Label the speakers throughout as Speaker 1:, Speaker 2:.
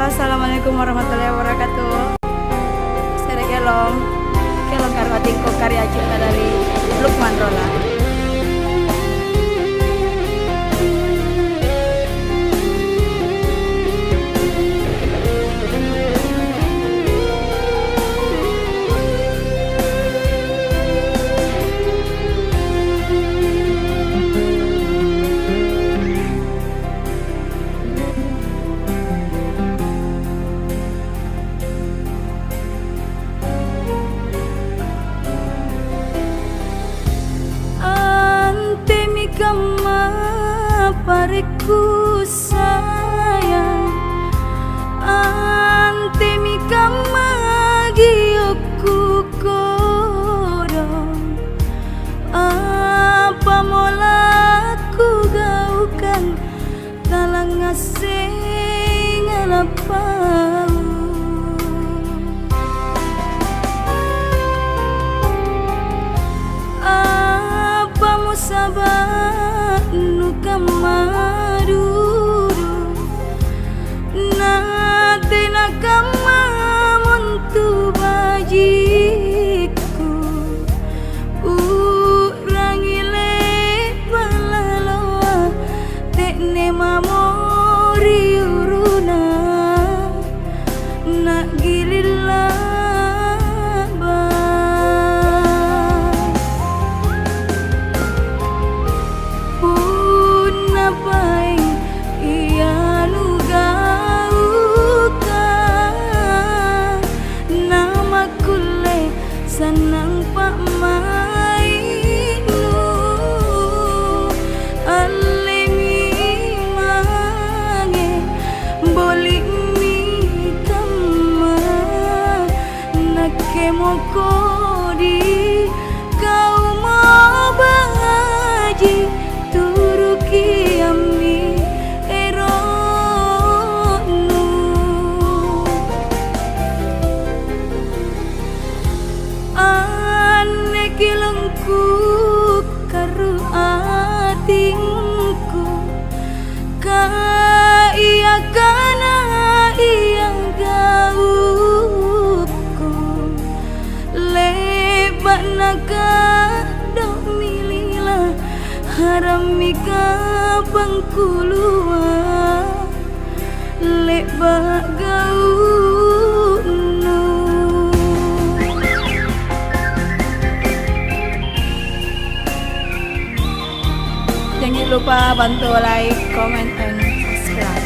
Speaker 1: Assalamualaikum warahmatullahi wabarakatuh. Saya kelong karena tingko karya cipta dari Lukman Rola. Kama pareku sayang ante mi kama gioku kodong apa molaku gaukan talang ngasing alapau apa musabah nuka maduru nate nakama muntu bajiku urangile balaloa tekne mamori uruna nak gilila senang pak mainu alemi mange bolik mi kama nake mokodi kau mau bahaji turuki ami kilengku karu atingku ka iya kana iya gauku lebat naga dok milila haramika bangkulua lebat gau jangan lupa bantu like, comment, and subscribe.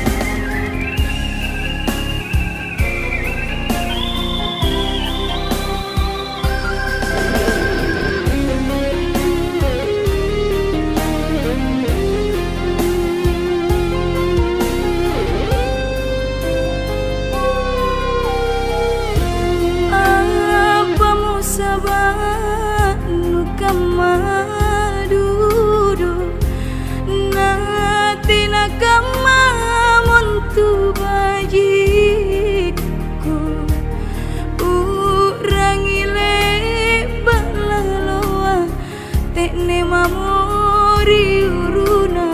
Speaker 1: Apa musabah nuka maduru tina kama muntu bajiku urangile balaloa tekne mamori uruna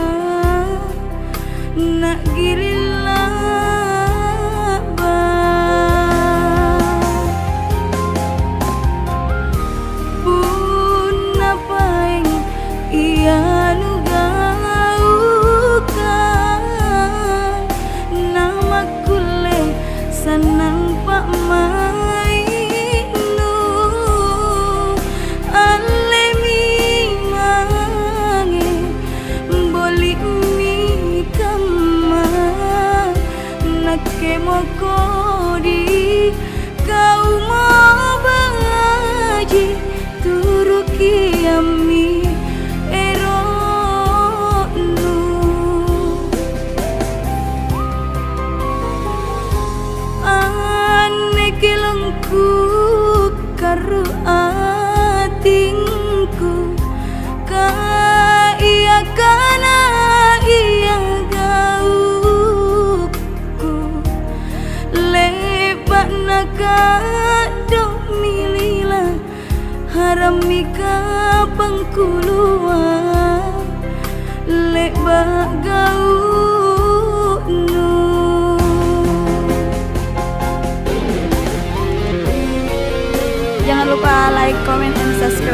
Speaker 1: nak girila pun napaing iya senang pak mainu alemi mange bolik mi kama nake mokodi kau mau bahaji turuki ami kilengku karu atingku ka iya kana iya gauku lebat lupa like, comment, and subscribe.